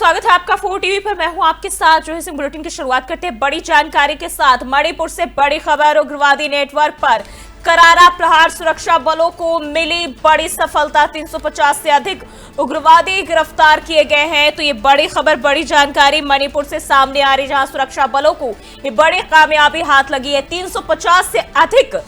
स्वागत है आपका 4 टीवी पर। मैं हूं आपके साथ जो है बुलेटिन की शुरुआत करते हैं बड़ी जानकारी के साथ। मणिपुर से बड़ी खबर, उग्रवादी नेटवर्क पर करारा प्रहार, सुरक्षा बलों को मिली बड़ी सफलता। 350 से अधिक उग्रवादी गिरफ्तार किए गए हैं। तो ये बड़ी खबर, बड़ी जानकारी मणिपुर से सामने आ रही, जहां सुरक्षा बलों को ये बड़ी कामयाबी हाथ लगी है। 350 से अधिक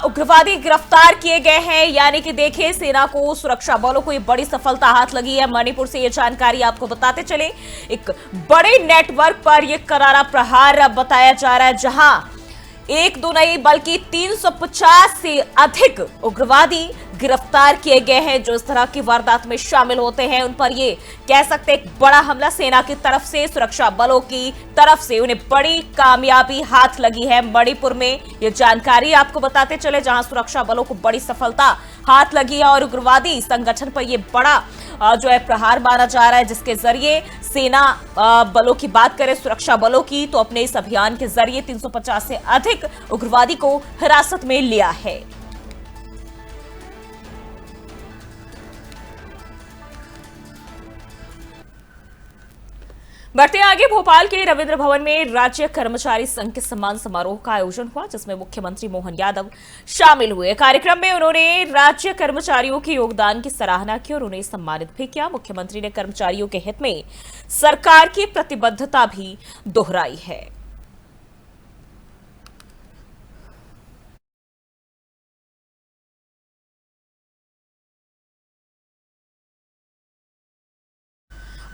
उग्रवादी गिरफ्तार किए गए हैं। यानी कि देखिए, सेना को, सुरक्षा बलों को ये बड़ी सफलता हाथ लगी है। मणिपुर से ये जानकारी आपको बताते चले, एक बड़े नेटवर्क पर ये करारा प्रहार बताया जा रहा है, जहां एक दो नहीं बल्कि 350 से अधिक उग्रवादी गिरफ्तार किए गए हैं। जो इस तरह की वारदात में शामिल होते हैं, उन पर ये कह सकते हैं एक बड़ा हमला सेना की तरफ से, सुरक्षा बलों की तरफ से उन्हें बड़ी कामयाबी हाथ लगी है। मणिपुर में ये जानकारी आपको बताते चले, जहां सुरक्षा बलों को बड़ी सफलता हाथ लगी है और उग्रवादी संगठन पर यह बड़ा जो है प्रहार माना जा रहा है, जिसके जरिए सेना बलों की बात करें, सुरक्षा बलों की, तो अपने इस अभियान के जरिए 350 से अधिक उग्रवादी को हिरासत में लिया है। बढ़ते आगे, भोपाल के रविंद्र भवन में राज्य कर्मचारी संघ के सम्मान समारोह का आयोजन हुआ, जिसमें मुख्यमंत्री मोहन यादव शामिल हुए। कार्यक्रम में उन्होंने राज्य कर्मचारियों के योगदान की सराहना की और उन्हें सम्मानित भी किया। मुख्यमंत्री ने कर्मचारियों के हित में सरकार की प्रतिबद्धता भी दोहराई है।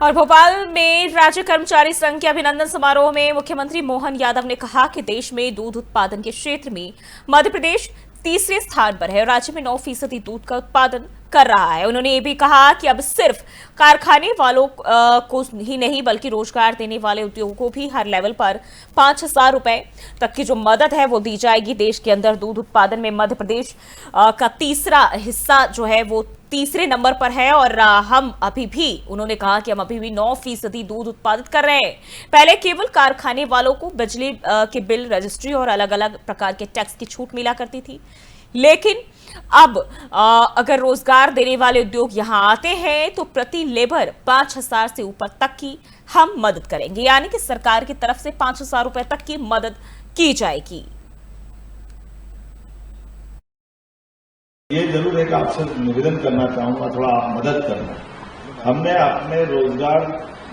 और भोपाल में राज्य कर्मचारी संघ के अभिनंदन समारोह में मुख्यमंत्री मोहन यादव ने कहा कि देश में दूध उत्पादन के क्षेत्र में मध्य प्रदेश तीसरे स्थान पर है और राज्य में 9% दूध का उत्पादन कर रहा है। उन्होंने ये भी कहा कि अब सिर्फ कारखाने वालों को ही नहीं बल्कि रोजगार देने वाले उद्योगों को भी हर लेवल पर 5,000 रुपए तक की जो मदद है वो दी जाएगी। देश के अंदर दूध उत्पादन में मध्य प्रदेश का तीसरा हिस्सा जो है वो तीसरे नंबर पर है और हम अभी भी, उन्होंने कहा कि हम अभी भी 9% दूध उत्पादित कर रहे हैं। पहले केवल कारखाने वालों को बिजली के बिल, रजिस्ट्री और अलग अलग प्रकार के टैक्स की छूट मिला करती थी, लेकिन अब अगर रोजगार देने वाले उद्योग यहां आते हैं तो प्रति लेबर 5,000 से ऊपर तक की हम मदद करेंगे। यानी कि सरकार की तरफ से 5,000 रुपए तक की मदद की जाएगी। ये जरूर एक आपसे निवेदन करना चाहूंगा, थोड़ा आप मदद करना। हमने अपने रोजगार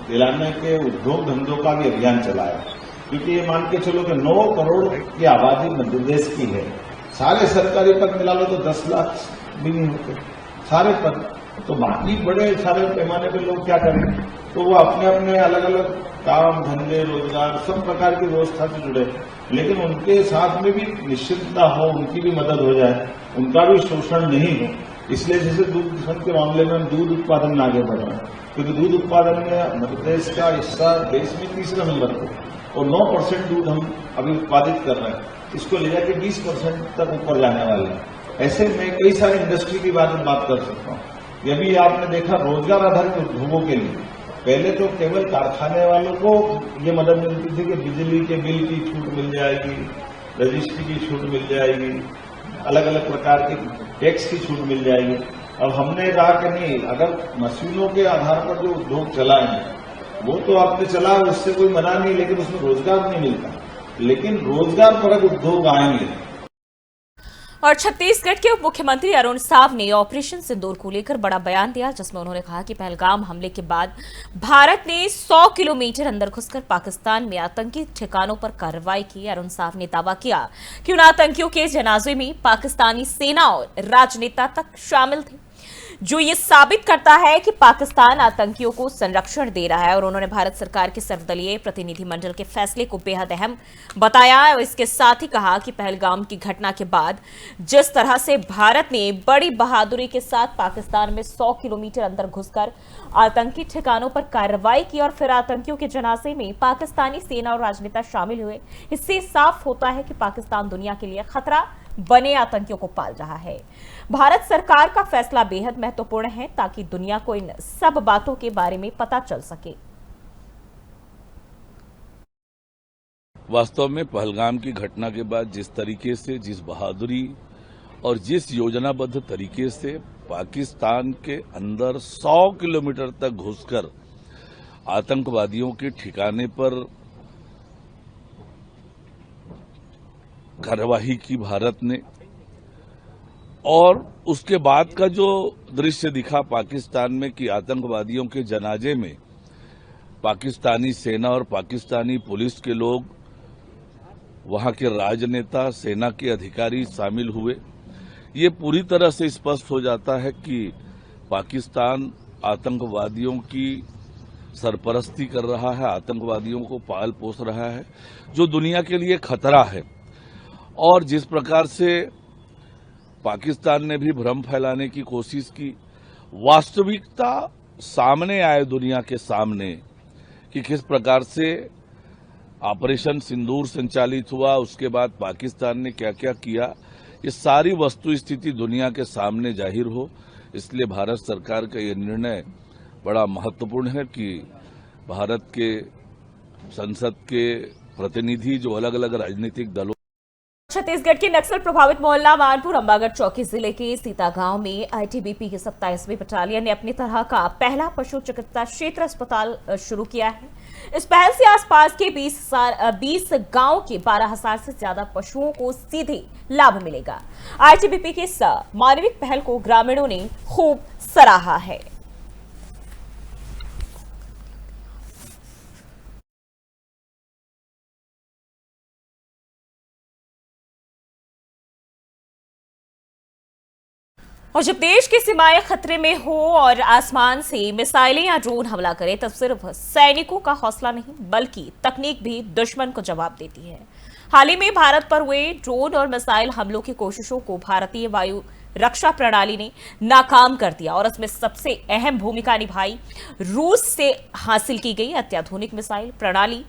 दिलाने के उद्योग धंधों का भी अभियान चलाया, क्योंकि ये मान के चलो कि 9 करोड़ की आबादी मध्य प्रदेश की है। सारे सरकारी पद मिला लो तो 10 लाख भी नहीं होते सारे पद, तो बाकी बड़े सारे पैमाने पे लोग क्या करेंगे? तो वो अपने अपने अलग अलग काम धंधे, रोजगार, सब प्रकार की व्यवस्था से जुड़े, लेकिन उनके साथ में भी निश्चितता हो, उनकी भी मदद हो जाए, उनका भी शोषण नहीं हो। इसलिए जैसे दूध किसान के मामले में हम दूध उत्पादन में आगे बढ़ रहे हैं, क्योंकि दूध उत्पादन में मध्य प्रदेश का हिस्सा देश में तीसरे नंबर पर और 9% दूध हम अभी उत्पादित कर रहे हैं। इसको ले जाके 20% तक ऊपर जाने वाले हैं। ऐसे में कई सारी इंडस्ट्री की बात कर सकता हूँ। ये भी आपने देखा, रोजगार आधारित उद्योगों के लिए पहले तो केवल कारखाने वालों को ये मदद मिलती थी कि बिजली के बिल की छूट मिल जाएगी, रजिस्ट्री की छूट मिल जाएगी, अलग अलग प्रकार के टैक्स की छूट मिल जाएगी। अब हमने कहा कि नहीं, अगर मशीनों के आधार पर जो उद्योग चलाएंगे वो तो आपने चला, उससे कोई मना नहीं, लेकिन उसमें रोजगार नहीं मिलता, लेकिन रोजगार परक उद्योग आएंगे। और छत्तीसगढ़ के उप मुख्यमंत्री अरुण साव ने ऑपरेशन सिंदूर को लेकर बड़ा बयान दिया, जिसमें उन्होंने कहा कि पहलगाम हमले के बाद भारत ने 100 किलोमीटर अंदर घुसकर पाकिस्तान में आतंकी ठिकानों पर कार्रवाई की। अरुण साव ने दावा किया कि उन आतंकियों के जनाजे में पाकिस्तानी सेना और राजनेता तक शामिल थे, जो ये साबित करता है कि पाकिस्तान आतंकियों को संरक्षण दे रहा है। और उन्होंने भारत सरकार के सर्वदलीय प्रतिनिधिमंडल के फैसले को बेहद अहम बताया और इसके साथ ही कहा कि पहलगाम की घटना के बाद जिस तरह से भारत ने बड़ी बहादुरी के साथ पाकिस्तान में 100 किलोमीटर अंदर घुसकर आतंकी ठिकानों पर कार्रवाई की और फिर आतंकियों के जनाजे में पाकिस्तानी सेना और राजनेता शामिल हुए, इससे साफ होता है कि पाकिस्तान दुनिया के लिए खतरा बने आतंकियों को पाल रहा है। भारत सरकार का फैसला बेहद महत्वपूर्ण है ताकि दुनिया को इन सब बातों के बारे में पता चल सके। वास्तव में पहलगाम की घटना के बाद जिस तरीके से, जिस बहादुरी और जिस योजनाबद्ध तरीके से पाकिस्तान के अंदर 100 किलोमीटर तक घुसकर आतंकवादियों के ठिकाने पर कार्यवाही की भारत ने, और उसके बाद का जो दृश्य दिखा पाकिस्तान में कि आतंकवादियों के जनाजे में पाकिस्तानी सेना और पाकिस्तानी पुलिस के लोग, वहां के राजनेता, सेना के अधिकारी शामिल हुए, ये पूरी तरह से स्पष्ट हो जाता है कि पाकिस्तान आतंकवादियों की सरपरस्ती कर रहा है, आतंकवादियों को पाल पोस रहा है, जो दुनिया के लिए खतरा है। और जिस प्रकार से पाकिस्तान ने भी भ्रम फैलाने की कोशिश की, वास्तविकता सामने आए दुनिया के सामने कि किस प्रकार से ऑपरेशन सिंदूर संचालित हुआ, उसके बाद पाकिस्तान ने क्या क्या किया, ये सारी वस्तु स्थिति दुनिया के सामने जाहिर हो। इसलिए भारत सरकार का ये निर्णय बड़ा महत्वपूर्ण है कि भारत के संसद के प्रतिनिधि जो अलग अलग राजनीतिक दलों, छत्तीसगढ़ के नक्सल प्रभावित मोहल्ला मानपुर अंबागढ़ चौकी जिले के सीता गांव में आईटीबीपी की 27वीं बटालियन ने अपनी तरह का पहला पशु चिकित्सा क्षेत्र अस्पताल शुरू किया है। इस पहल से आसपास के 20 गांव के 12,000 से ज्यादा पशुओं को सीधे लाभ मिलेगा। आईटीबीपी की इस मानविक पहल को ग्रामीणों ने खूब सराहा है। और जब देश की सीमाएं खतरे में हो और आसमान से मिसाइलें या ड्रोन हमला करे, तब सिर्फ सैनिकों का हौसला नहीं बल्कि तकनीक भी दुश्मन को जवाब देती है। हाल ही में भारत पर हुए ड्रोन और मिसाइल हमलों की कोशिशों को भारतीय वायु रक्षा प्रणाली ने नाकाम कर दिया और इसमें सबसे अहम भूमिका निभाई रूस से हासिल की गई अत्याधुनिक मिसाइल प्रणाली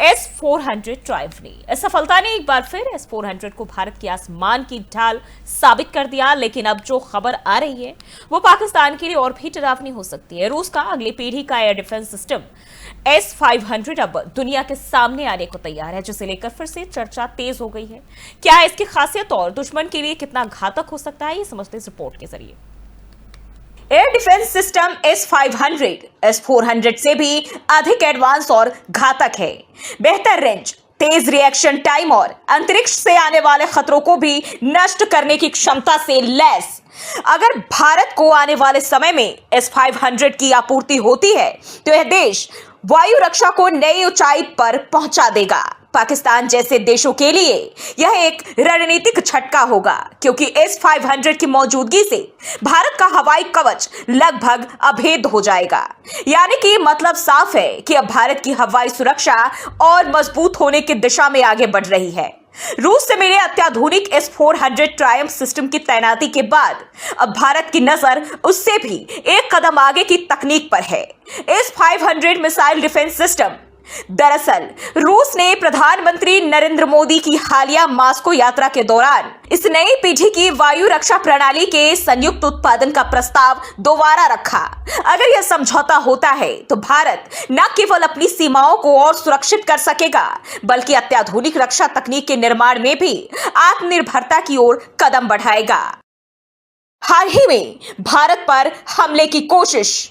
S-400 ट्रायम्फ ने। इस सफलता ने एक बार फिर S-400 को भारत की आसमान की ढाल साबित कर दिया। लेकिन अब जो खबर आ रही है वो पाकिस्तान के लिए और भी डरावनी हो सकती है। रूस का अगली पीढ़ी का एयर डिफेंस सिस्टम S-500 अब दुनिया के सामने आने को तैयार है, जिसे लेकर फिर से चर्चा तेज हो गई है। क्या इसकी खासियत और दुश्मन के लिए कितना घातक हो सकता है, ये समझते इस रिपोर्ट के जरिए। Air defence system S-500 S-400 से भी अधिक एडवांस और घातक है। बेहतर रेंज, तेज रिएक्शन टाइम और अंतरिक्ष से आने वाले खतरों को भी नष्ट करने की क्षमता से लैस। अगर भारत को आने वाले समय में S-500 की आपूर्ति होती है तो यह देश वायु रक्षा को नई ऊंचाई पर पहुंचा देगा। पाकिस्तान जैसे देशों के लिए यह एक रणनीतिक झटका होगा, क्योंकि S-500 की मौजूदगी से भारत का हवाई कवच लगभग अभेद हो जाएगा। यानी कि मतलब साफ है कि अब भारत की हवाई सुरक्षा और मजबूत होने की दिशा में आगे बढ़ रही है। रूस से मिले अत्याधुनिक S-400 ट्रायम्फ सिस्टम की तैनाती के बाद अब भारत की नजर उससे भी एक कदम आगे की तकनीक पर है, S-500 मिसाइल डिफेंस सिस्टम। दरअसल रूस ने प्रधानमंत्री नरेंद्र मोदी की हालिया मास्को यात्रा के दौरान इस नई पीढ़ी की वायु रक्षा प्रणाली के संयुक्त उत्पादन का प्रस्ताव दोबारा रखा। अगर यह समझौता होता है तो भारत न केवल अपनी सीमाओं को और सुरक्षित कर सकेगा बल्कि अत्याधुनिक रक्षा तकनीक के निर्माण में भी आत्मनिर्भरता की ओर कदम बढ़ाएगा। हाल ही में भारत पर हमले की कोशिश।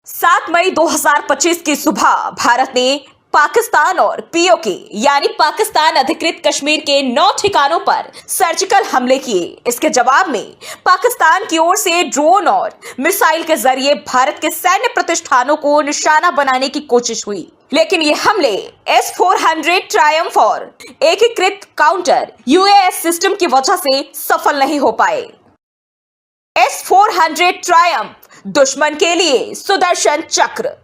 7 मई 2025 की सुबह भारत ने पाकिस्तान और पीओके यानी पाकिस्तान अधिकृत कश्मीर के 9 ठिकानों पर सर्जिकल हमले किए। इसके जवाब में पाकिस्तान की ओर से ड्रोन और मिसाइल के जरिए भारत के सैन्य प्रतिष्ठानों को निशाना बनाने की कोशिश हुई, लेकिन ये हमले S-400 ट्रायम्फ और एकीकृत काउंटर UAS सिस्टम की वजह से सफल नहीं हो पाए। S-400 ट्रायम्फ दुश्मन के लिए सुदर्शन चक्र।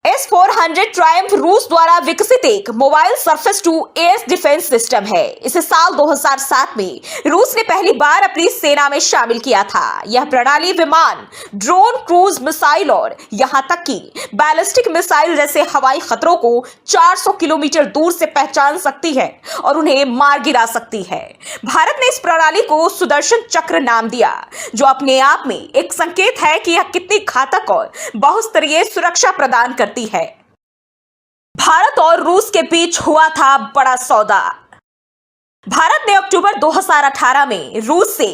S-400 ट्रायम्फ रूस द्वारा विकसित एक mobile surface to air defence system है। इसे साल 2007 में रूस ने पहली बार अपनी सेना में शामिल किया था। यह प्रणाली विमान, ड्रोन, क्रूज मिसाइल और यहां तक कि बैलिस्टिक मिसाइल जैसे हवाई खतरों को 400 किलोमीटर दूर से पहचान सकती है और उन्हें मार गिरा सकती है। भारत ने इस प्रणाली को सुदर्शन चक्र नाम दिया, जो अपने आप में एक संकेत है कि यह कितनी घातक और बहुस्तरीय सुरक्षा प्रदान करती है। भारत और रूस के बीच हुआ था बड़ा सौदा। भारत ने अक्टूबर 2018 में रूस से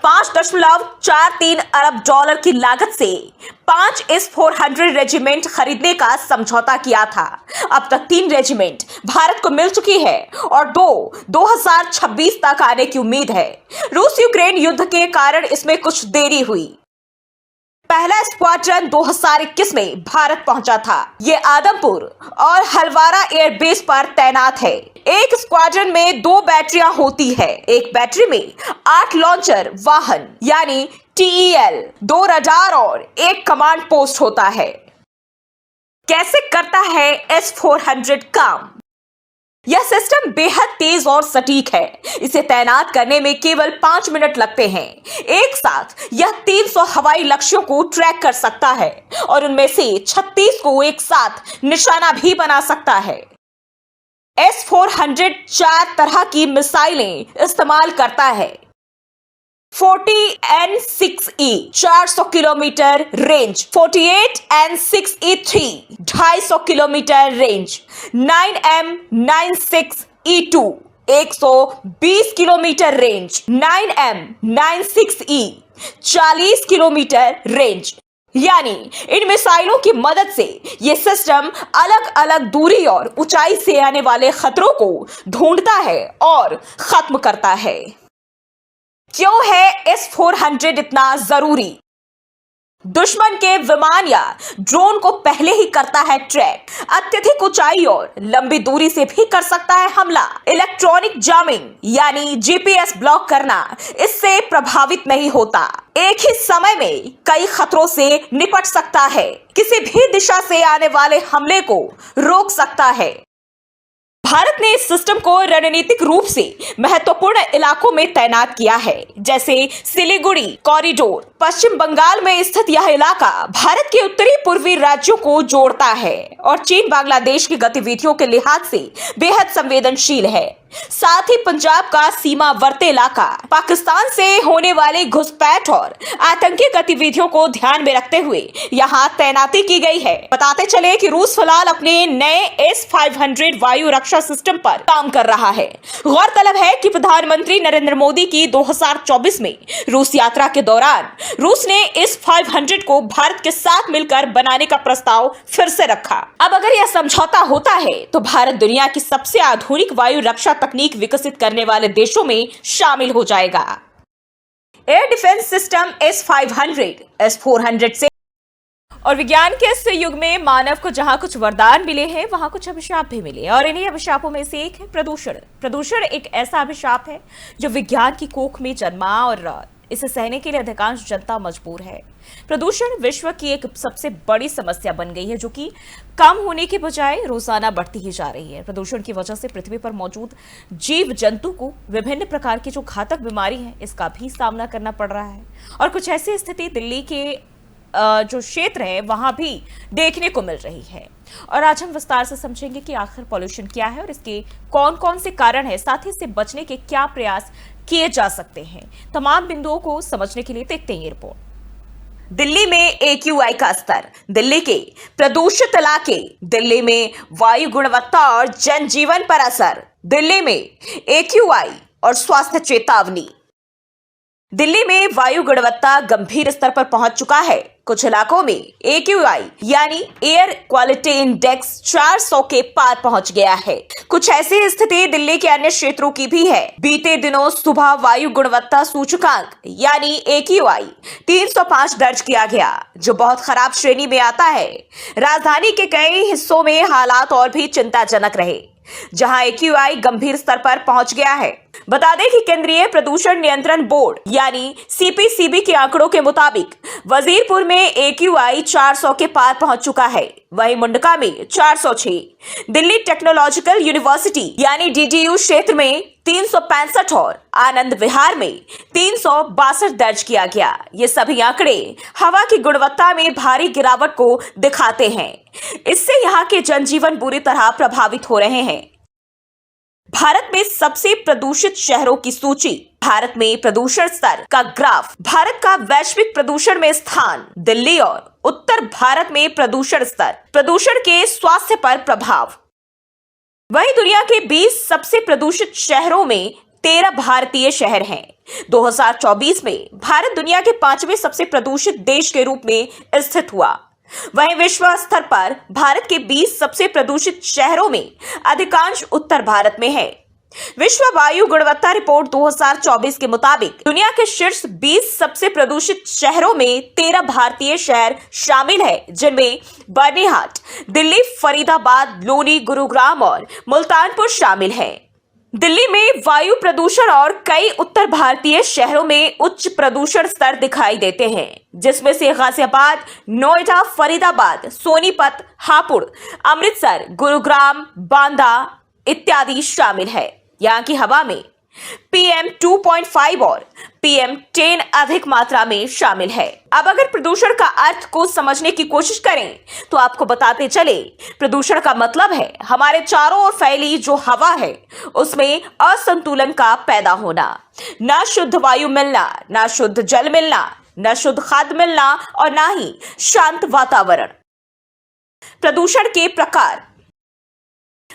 5.43 अरब डॉलर की लागत से 5 S-400 रेजिमेंट खरीदने का समझौता किया था। अब तक 3 रेजिमेंट भारत को मिल चुकी है और 2026 तक आने की उम्मीद है। रूस यूक्रेन युद्ध के कारण इसमें कुछ देरी हुई। पहला स्क्वाड्रन 2021 में भारत पहुंचा था। ये आदमपुर और हलवारा एयरबेस पर तैनात है। एक स्क्वाड्रन में 2 बैटरियां होती है। एक बैटरी में 8 लॉन्चर वाहन यानी TEL, 2 रडार और 1 कमांड पोस्ट होता है। कैसे करता है S-400 काम? यह सिस्टम बेहद तेज और सटीक है। इसे तैनात करने में केवल 5 मिनट लगते हैं। एक साथ यह 300 हवाई लक्ष्यों को ट्रैक कर सकता है और उनमें से 36 को एक साथ निशाना भी बना सकता है। S-400 4 तरह की मिसाइलें इस्तेमाल करता है। 40N6E 400 kilometre range, 48N6E3 250 kilometre range, 9M96E2 120 kilometre range, 9M96E 40 kilometre range. यानी इन मिसाइलों की मदद से ये सिस्टम अलग अलग दूरी और ऊंचाई से आने वाले खतरों को ढूंढता है और खत्म करता है। क्यों है S-400 इतना जरूरी? दुश्मन के विमान या ड्रोन को पहले ही करता है ट्रैक, अत्यधिक ऊंचाई और लंबी दूरी से भी कर सकता है हमला। इलेक्ट्रॉनिक जामिंग यानी GPS ब्लॉक करना इससे प्रभावित नहीं होता। एक ही समय में कई खतरों से निपट सकता है। किसी भी दिशा से आने वाले हमले को रोक सकता है। भारत ने इस सिस्टम को रणनीतिक रूप से महत्वपूर्ण इलाकों में तैनात किया है, जैसे सिलीगुड़ी कॉरिडोर। पश्चिम बंगाल में स्थित यह इलाका भारत के उत्तरी पूर्वी राज्यों को जोड़ता है और चीन बांग्लादेश की गतिविधियों के लिहाज से बेहद संवेदनशील है। साथ ही पंजाब का सीमावर्ती इलाका पाकिस्तान से होने वाली घुसपैठ और आतंकी गतिविधियों को ध्यान में रखते हुए यहाँ तैनाती की गई है। बताते चले कि रूस फिलहाल अपने नए S-500 वायु रक्षा सिस्टम पर काम कर रहा है। गौरतलब है कि प्रधानमंत्री नरेंद्र मोदी की 2024 में रूस यात्रा के दौरान रूस ने S-500 को भारत के साथ मिलकर बनाने का प्रस्ताव फिर से रखा। अब अगर यह समझौता होता है तो भारत दुनिया की सबसे आधुनिक वायु रक्षा तकनीक विकसित करने वाले देशों में शामिल हो जाएगा। Air defence system S-500 S-400 से और विज्ञान के इस युग में मानव को जहां कुछ वरदान मिले हैं वहां कुछ अभिशाप भी मिले और इन्हीं अभिशापों में से एक है प्रदूषण। प्रदूषण एक ऐसा अभिशाप है जो विज्ञान की कोख में जन्मा और इसे सहने के लिए अधिकांश जनता मजबूर है। प्रदूषण विश्व की एक सबसे बड़ी समस्या बन गई है जो कि कम होने के बजाय रोजाना बढ़ती ही जा रही है। प्रदूषण की वजह से पृथ्वी पर मौजूद जीव जंतु को विभिन्न प्रकार की जो घातक बीमारी है इसका भी सामना करना पड़ रहा है और कुछ ऐसी स्थिति दिल्ली के जो क्षेत्र है वहां भी देखने को मिल रही है। और आज हम विस्तार से समझेंगे कि आखिर पॉल्यूशन क्या है और इसके कौन कौन से कारण है, साथ ही इससे बचने के क्या प्रयास किए जा सकते हैं। तमाम बिंदुओं को समझने के लिए देखते हैं ये रिपोर्ट। दिल्ली में AQI का स्तर, दिल्ली के प्रदूषित इलाके, दिल्ली में वायु गुणवत्ता और जनजीवन पर असर, दिल्ली में AQI और स्वास्थ्य चेतावनी। दिल्ली में वायु गुणवत्ता गंभीर स्तर पर पहुंच चुका है। कुछ इलाकों में AQI यानी एयर क्वालिटी इंडेक्स 400 के पार पहुंच गया है। कुछ ऐसी स्थिति दिल्ली के अन्य क्षेत्रों की भी है। बीते दिनों सुबह वायु गुणवत्ता सूचकांक यानी AQI 305 दर्ज किया गया, जो बहुत खराब श्रेणी में आता है। राजधानी के कई हिस्सों में हालात और भी चिंताजनक रहे, जहां AQI गंभीर स्तर पर पहुंच गया है। बता दें कि केंद्रीय प्रदूषण नियंत्रण बोर्ड यानी CPCB के आंकड़ों के मुताबिक वजीरपुर में AQI 400 के पार पहुंच चुका है, वहीं मुंडका में 406, दिल्ली टेक्नोलॉजिकल यूनिवर्सिटी यानी DTU क्षेत्र में 365 और आनंद विहार में 362 दर्ज किया गया। ये सभी आंकड़े हवा की गुणवत्ता में भारी गिरावट को दिखाते हैं। इससे यहाँ के जनजीवन बुरी तरह प्रभावित हो रहे हैं। भारत में सबसे प्रदूषित शहरों की सूची, भारत में प्रदूषण स्तर का ग्राफ, भारत का वैश्विक प्रदूषण में स्थान, दिल्ली और उत्तर भारत में प्रदूषण स्तर, प्रदूषण के स्वास्थ्य पर प्रभाव। वहीं दुनिया के 20 सबसे प्रदूषित शहरों में 13 भारतीय शहर हैं। 2024 में भारत दुनिया के 5वें सबसे प्रदूषित देश के रूप में स्थित हुआ। वहीं विश्व स्तर पर भारत के 20 सबसे प्रदूषित शहरों में अधिकांश उत्तर भारत में है। विश्व वायु गुणवत्ता रिपोर्ट 2024 के मुताबिक दुनिया के शीर्ष 20 सबसे प्रदूषित शहरों में 13 भारतीय शहर शामिल है, जिनमें बर्निहाट, दिल्ली, फरीदाबाद, लोनी, गुरुग्राम और मुल्तानपुर शामिल है। दिल्ली में वायु प्रदूषण और कई उत्तर भारतीय शहरों में उच्च प्रदूषण स्तर दिखाई देते हैं, जिसमें से गाजियाबाद, नोएडा, फरीदाबाद, सोनीपत, हापुड़, अमृतसर, गुरुग्राम, बांदा इत्यादि शामिल है। यहाँ की हवा में PM 2.5 और PM 10 अधिक मात्रा में शामिल है। अब अगर प्रदूषण का अर्थ को समझने की कोशिश करें तो आपको बताते चले, प्रदूषण का मतलब है हमारे चारों ओर फैली जो हवा है उसमें असंतुलन का पैदा होना, ना शुद्ध वायु मिलना, ना शुद्ध जल मिलना, ना शुद्ध खाद्य मिलना और ना ही शांत वातावरण। प्रदूषण के प्रकार।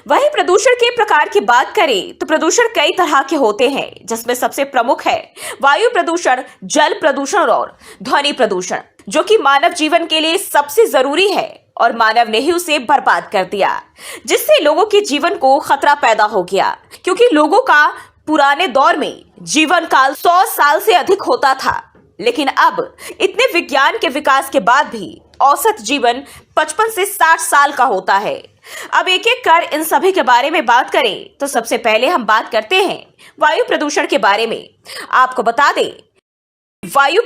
वहीं प्रदूषण के प्रकार की बात करें तो प्रदूषण कई तरह के होते हैं, जिसमें सबसे प्रमुख है वायु प्रदूषण, जल प्रदूषण और ध्वनि प्रदूषण, जो कि मानव जीवन के लिए सबसे जरूरी है और मानव ने ही उसे बर्बाद कर दिया, जिससे लोगों के जीवन को खतरा पैदा हो गया। क्योंकि लोगों का पुराने दौर में जीवन काल 100 साल से अधिक होता था, लेकिन अब इतने विज्ञान के विकास के बाद भी औसत जीवन 55 से 60 साल का होता है। अब एक एक कर इन सभी के बारे में बात करें तो सबसे पहले हम बात करते हैं वायु प्रदूषण के बारे में। आपको बता दें, वायु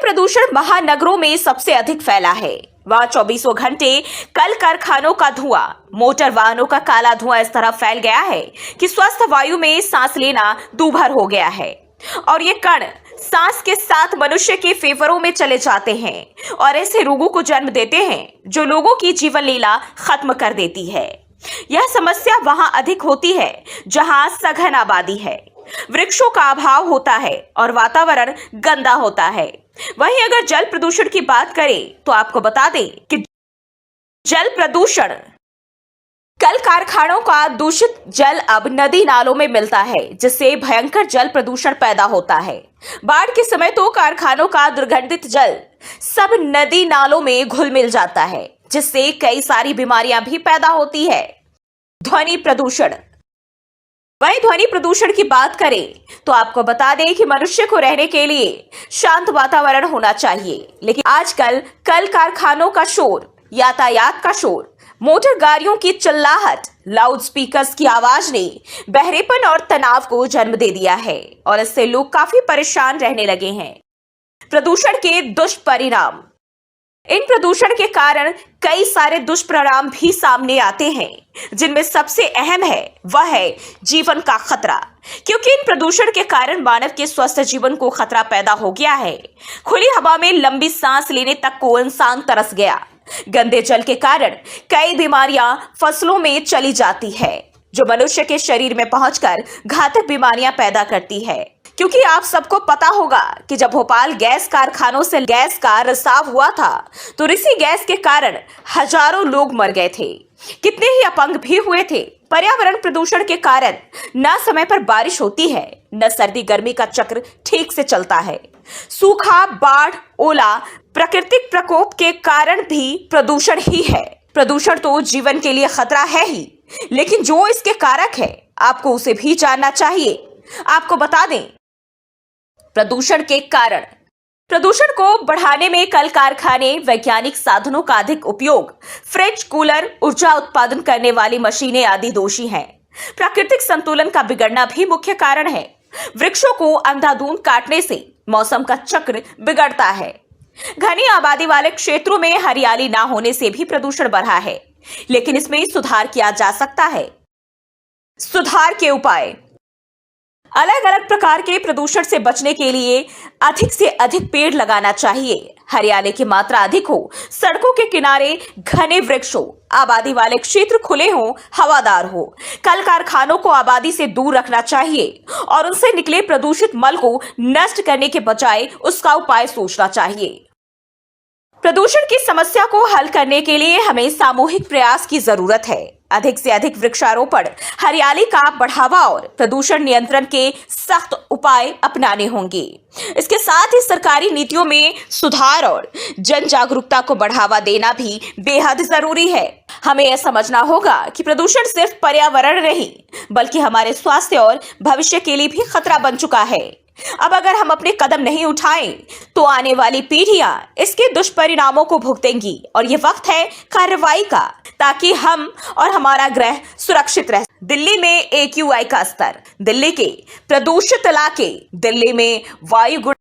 प्रदूषण महानगरों में सबसे अधिक फैला है। वहां 24 घंटे कल कारखानों का धुआं, मोटर वाहनों का काला धुआं इस तरह फैल गया है कि स्वस्थ वायु में सांस लेना दूभर हो गया है और ये कण सांस के साथ मनुष्य के फेफड़ों में चले जाते हैं और ऐसे रोगों को जन्म देते हैं जो लोगों की जीवन लीला खत्म कर देती है। यह समस्या वहां अधिक होती है जहां सघन आबादी है, वृक्षों का अभाव होता है और वातावरण गंदा होता है। वहीं अगर जल प्रदूषण की बात करें तो आपको बता दें कि जल प्रदूषण, कल कारखानों का दूषित जल अब नदी नालों में मिलता है, जिससे भयंकर जल प्रदूषण पैदा होता है। बाढ़ के समय तो कारखानों का दुर्गंधित जल सब नदी नालों में घुल मिल जाता है, जिससे कई सारी बीमारियां भी पैदा होती है। ध्वनि प्रदूषण। वहीं ध्वनि प्रदूषण की बात करें तो आपको बता दें कि मनुष्य को रहने के लिए शांत वातावरण होना चाहिए, लेकिन आजकल कल कारखानों का शोर, यातायात का शोर, मोटर गाड़ियों की चिल्लाहट, लाउड स्पीकर्स की आवाज ने बहरेपन और तनाव को जन्म दे दिया है और इससे लोग काफी परेशान रहने लगे हैं। प्रदूषण के दुष्परिणाम। इन प्रदूषण के कारण कई सारे दुष्परिणाम भी सामने आते हैं, जिनमें सबसे अहम है वह है जीवन का खतरा। क्योंकि इन प्रदूषण के कारण मानव के स्वस्थ जीवन को खतरा पैदा हो गया है। खुली हवा में लंबी सांस लेने तक को इंसान तरस गया। गंदे जल के कारण कई बीमारियां फसलों में चली जाती है, जो मनुष्य के शरीर में पहुंचकर घातक बीमारियां पैदा करती है। क्योंकि आप सबको पता होगा कि जब भोपाल गैस कारखानों से गैस का रिसाव हुआ था तो इसी गैस के कारण हजारों लोग मर गए थे, कितने ही अपंग भी हुए थे। पर्यावरण प्रदूषण के कारण न समय पर बारिश होती है, न सर्दी गर्मी का चक्र ठीक से चलता है। सूखा, बाढ़, ओला प्राकृतिक प्रकोप के कारण भी प्रदूषण ही है। प्रदूषण तो जीवन के लिए खतरा है ही, लेकिन जो इसके कारक है आपको उसे भी जानना चाहिए। आपको बता दें, प्रदूषण के कारण। प्रदूषण को बढ़ाने में कल कारखाने, वैज्ञानिक साधनों का अधिक उपयोग, फ्रिज, कूलर, ऊर्जा उत्पादन करने वाली मशीनें आदि दोषी हैं। प्राकृतिक संतुलन का बिगड़ना भी मुख्य कारण है। वृक्षों को अंधाधुंध काटने से मौसम का चक्र बिगड़ता है। घनी आबादी वाले क्षेत्रों में हरियाली ना होने से भी प्रदूषण बढ़ा है, लेकिन इसमें सुधार किया जा सकता है। सुधार के उपाय। अलग अलग प्रकार के प्रदूषण से बचने के लिए अधिक से अधिक पेड़ लगाना चाहिए। हरियाली की मात्रा अधिक हो, सड़कों के किनारे घने वृक्ष हो, आबादी वाले क्षेत्र खुले हो, हवादार हो। कल कारखानों को आबादी से दूर रखना चाहिए और उनसे निकले प्रदूषित मल को नष्ट करने के बजाय उसका उपाय सोचना चाहिए। प्रदूषण की समस्या को हल करने के लिए हमें सामूहिक प्रयास की जरूरत है। अधिक से अधिक वृक्षारोपण, हरियाली का बढ़ावा और प्रदूषण नियंत्रण के सख्त उपाय अपनाने होंगे। इसके साथ ही सरकारी नीतियों में सुधार और जन जागरूकता को बढ़ावा देना भी बेहद जरूरी है। हमें यह समझना होगा कि प्रदूषण सिर्फ पर्यावरण नहीं बल्कि हमारे स्वास्थ्य और भविष्य के लिए भी खतरा बन चुका है। अब अगर हम अपने कदम नहीं उठाएं तो आने वाली पीढ़ियां इसके दुष्परिणामों को भुगतेंगी और ये वक्त है कार्रवाई का, ताकि हम और हमारा ग्रह सुरक्षित रहे। दिल्ली में AQI का स्तर, दिल्ली के प्रदूषित इलाके, दिल्ली में वायु गुण।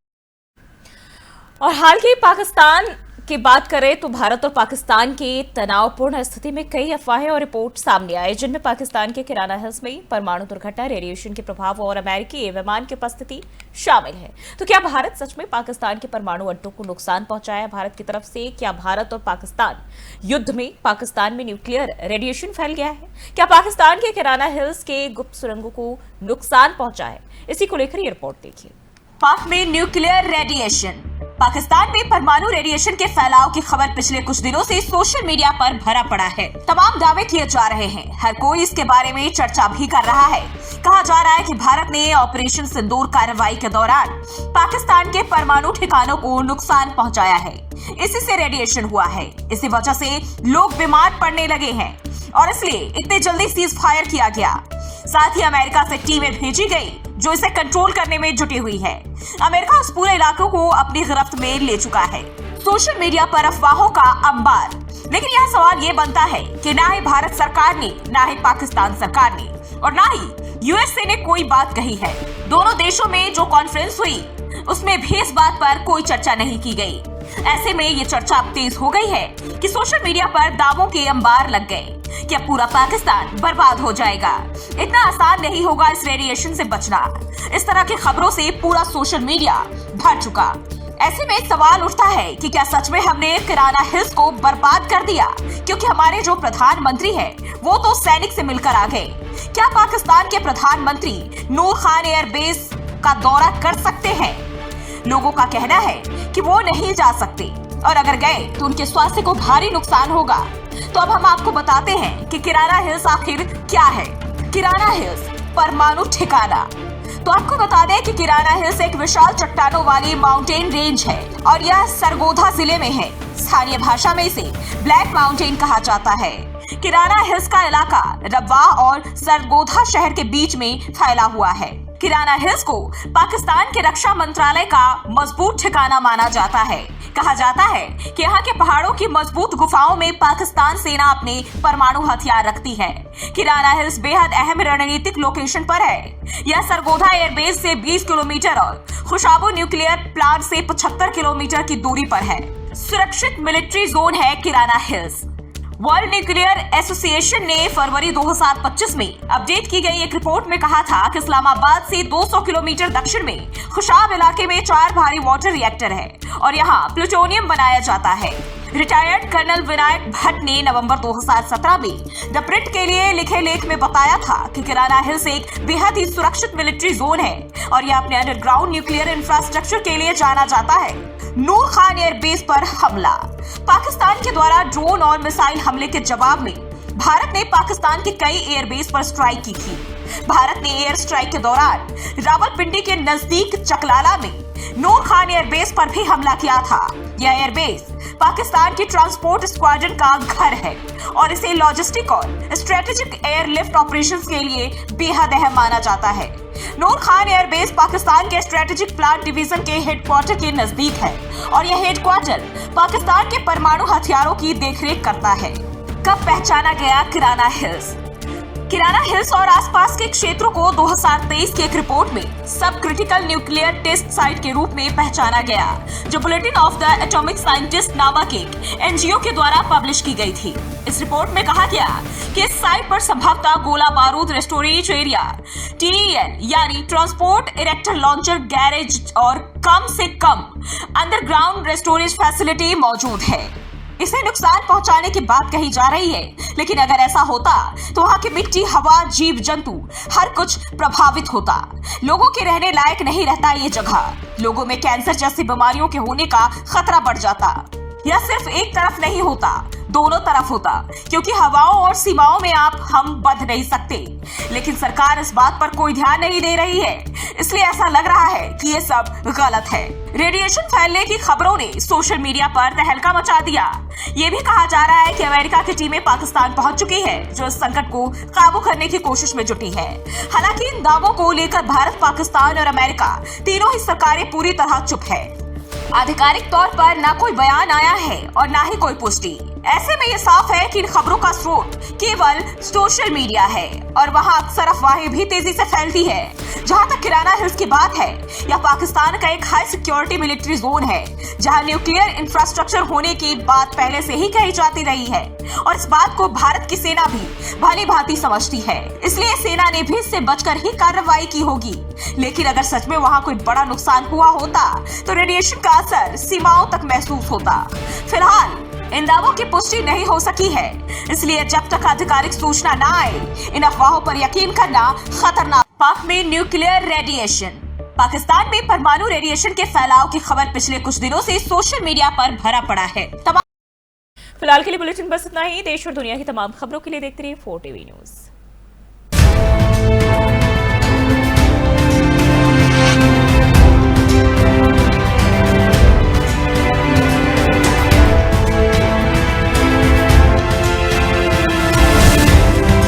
और हाल की पाकिस्तान की बात करें तो भारत और पाकिस्तान के तनावपूर्ण स्थिति में कई अफवाहें और रिपोर्ट सामने आए, जिनमें पाकिस्तान के किराना हिल्स में परमाणु दुर्घटना, रेडिएशन के प्रभाव और अमेरिकी विमान की उपस्थिति शामिल है। तो क्या भारत सच में पाकिस्तान के परमाणु अड्डों को नुकसान पहुंचाया भारत की तरफ से? क्या भारत और पाकिस्तान युद्ध में पाकिस्तान में न्यूक्लियर रेडिएशन फैल गया है? क्या पाकिस्तान के किराना हिल्स के गुप्त सुरंगों को नुकसान पहुंचा है? इसी को लेकर ये रिपोर्ट देखिए। पाक में न्यूक्लियर रेडिएशन। पाकिस्तान में परमाणु रेडिएशन के फैलाव की खबर पिछले कुछ दिनों से सोशल मीडिया पर भरा पड़ा है। तमाम दावे किए जा रहे हैं, हर कोई इसके बारे में चर्चा भी कर रहा है। कहा जा रहा है कि भारत ने ऑपरेशन सिंदूर कार्रवाई के दौरान पाकिस्तान के परमाणु ठिकानों को नुकसान पहुंचाया है। इसी से रेडिएशन हुआ है, इसी वजह से लोग बीमार पड़ने लगे हैं और इसलिए इतने जल्दी सीज फायर किया गया। साथ ही अमेरिका से टीमें भेजी गई जो इसे कंट्रोल करने में जुटी हुई है। अमेरिका उस पूरे इलाके को अपनी गिरफ्त में ले चुका है। सोशल मीडिया पर अफवाहों का अंबार, लेकिन यह सवाल ये बनता है कि ना ही भारत सरकार ने, ना ही पाकिस्तान सरकार ने और ना ही यूएसए ने कोई बात कही है। दोनों देशों में जो कॉन्फ्रेंस हुई उसमें भी इस बात पर कोई चर्चा नहीं की गई। ऐसे में ये चर्चा अब तेज हो गई है कि सोशल मीडिया पर दावों के अंबार लग गए कि अब पूरा पाकिस्तान बर्बाद हो जाएगा। इतना आसान नहीं होगा इस रेडिएशन से बचना। इस तरह की खबरों से पूरा सोशल मीडिया भर चुका। ऐसे में सवाल उठता है कि क्या सच में हमने किराना हिल्स को बर्बाद कर दिया क्योंकि हमारे जो प्रधानमंत्री है वो तो सैनिक से मिलकर आ गए? क्या पाकिस्तान के प्रधानमंत्री नूर खान एयरबेस का दौरा कर सकते हैं? लोगों का कहना है कि वो नहीं जा सकते और अगर गए तो उनके स्वास्थ्य को भारी नुकसान होगा। तो अब हम आपको बताते हैं कि किराना हिल्स आखिर क्या है। किराना हिल्स परमाणु ठिकाना। तो आपको बता दें कि किराना हिल्स एक विशाल चट्टानों वाली माउंटेन रेंज है और यह सरगोधा जिले में है। स्थानीय भाषा में इसे ब्लैक माउंटेन कहा जाता है। किराना हिल्स का इलाका रब्वा और सरगोधा शहर के बीच में फैला हुआ है। किराना हिल्स को पाकिस्तान के रक्षा मंत्रालय का मजबूत ठिकाना माना जाता है। कहा जाता है कि यहाँ के पहाड़ों की मजबूत गुफाओं में पाकिस्तान सेना अपने परमाणु हथियार रखती है। किराना हिल्स बेहद अहम रणनीतिक लोकेशन पर है। यह सरगोधा एयरबेस से 20 किलोमीटर और खुशाबू न्यूक्लियर प्लांट से 75 किलोमीटर की दूरी पर है। सुरक्षित मिलिट्री जोन है किराना हिल्स। वर्ल्ड न्यूक्लियर एसोसिएशन ने फरवरी 2025 में अपडेट की गई एक रिपोर्ट में कहा था कि इस्लामाबाद से 200 किलोमीटर दक्षिण में खुशाब इलाके में 4 भारी वाटर रिएक्टर है और यहाँ प्लूटोनियम बनाया जाता है। रिटायर्ड कर्नल विनायक भट्ट ने नवंबर 2017 में द प्रिंट के लिए लिखे लेख में बताया था कि किराना हिल्स एक बेहद ही सुरक्षित मिलिट्री जोन है और यह अपने अंडरग्राउंड न्यूक्लियर इंफ्रास्ट्रक्चर के लिए जाना जाता है। नूर खान एयरबेस पर हमला। पाकिस्तान के द्वारा ड्रोन और मिसाइल हमले के जवाब में भारत ने पाकिस्तान के कई एयरबेस पर स्ट्राइक की थी। भारत ने एयर स्ट्राइक के दौरान रावलपिंडी के नजदीक चकलाला में नूर खान एयरबेस पर भी हमला किया था। यह एयरबेस पाकिस्तान की ट्रांसपोर्ट स्क्वाड्रन का घर है और इसे लॉजिस्टिक और स्ट्रेटेजिक एयरलिफ्ट ऑपरेशंस के लिए बेहद अहम माना जाता है। नूर खान एयरबेस पाकिस्तान के स्ट्रेटेजिक प्लांट डिवीजन के हेडक्वार्टर के नजदीक है और यह हेडक्वार्टर पाकिस्तान के परमाणु हथियारों की देखरेख करता है। कब पहचाना गया किराना हिल्स? किराना हिल्स और आसपास के क्षेत्रों को 2023 की एक रिपोर्ट में सब क्रिटिकल न्यूक्लियर टेस्ट साइट के रूप में पहचाना गया, जो bulletin of the atomic scientist नामक एक एनजीओ के द्वारा पब्लिश की गई थी। इस रिपोर्ट में कहा गया कि इस साइट पर संभवतः गोला बारूद स्टोरेज एरिया TEL यानी ट्रांसपोर्ट इरेक्टर लॉन्चर गैरेज और कम से कम अंडरग्राउंड स्टोरेज फैसिलिटी मौजूद है। इसे नुकसान पहुंचाने की बात कही जा रही है, लेकिन अगर ऐसा होता तो वहाँ की मिट्टी, हवा, जीव जंतु हर कुछ प्रभावित होता। लोगों के रहने लायक नहीं रहता ये जगह। लोगों में कैंसर जैसी बीमारियों के होने का खतरा बढ़ जाता। यह सिर्फ एक तरफ नहीं होता, दोनों तरफ होता, क्योंकि हवाओं और सीमाओं में हम बंध नहीं सकते। लेकिन सरकार इस बात पर कोई ध्यान नहीं दे रही है, इसलिए ऐसा लग रहा है कि ये सब गलत है। रेडिएशन फैलने की खबरों ने सोशल मीडिया पर तहलका मचा दिया। ये भी कहा जा रहा है कि अमेरिका की टीमें पाकिस्तान पहुंच चुकी है, जो इस संकट को काबू करने की कोशिश में जुटी है। हालांकि इन दावों को लेकर भारत, पाकिस्तान और अमेरिका तीनों ही सरकारें पूरी तरह चुप है। आधिकारिक तौर पर ना कोई बयान आया है और ना ही कोई पुष्टि। ऐसे में ये साफ है कि इन खबरों का स्रोत केवल सोशल मीडिया है और वहां अक्सर अफवाहें भी तेजी से फैलती है। जहां तक किराना हिल्स की बात है, यह पाकिस्तान का एक हाई सिक्योरिटी मिलिट्री जोन है, जहां न्यूक्लियर इंफ्रास्ट्रक्चर होने की बात पहले से ही कही जाती रही है और इस बात को भारत की सेना भी भली भांति समझती है। इसलिए सेना ने भी इससे बचकर ही कार्रवाई की होगी। लेकिन अगर सच में वहां कोई बड़ा नुकसान हुआ होता तो रेडिएशन का असर सीमाओं तक महसूस होता। फिलहाल इन दावों की पुष्टि नहीं हो सकी है, इसलिए जब तक आधिकारिक सूचना न आए, इन अफवाहों पर यकीन करना खतरनाक। पाक में न्यूक्लियर रेडिएशन। पाकिस्तान में परमाणु रेडिएशन के फैलाव की खबर पिछले कुछ दिनों से सोशल मीडिया पर भरा पड़ा है। फिलहाल के लिए बुलेटिन बस इतना ही। देश और दुनिया की तमाम खबरों के लिए देखते रहिए 4 TV न्यूज।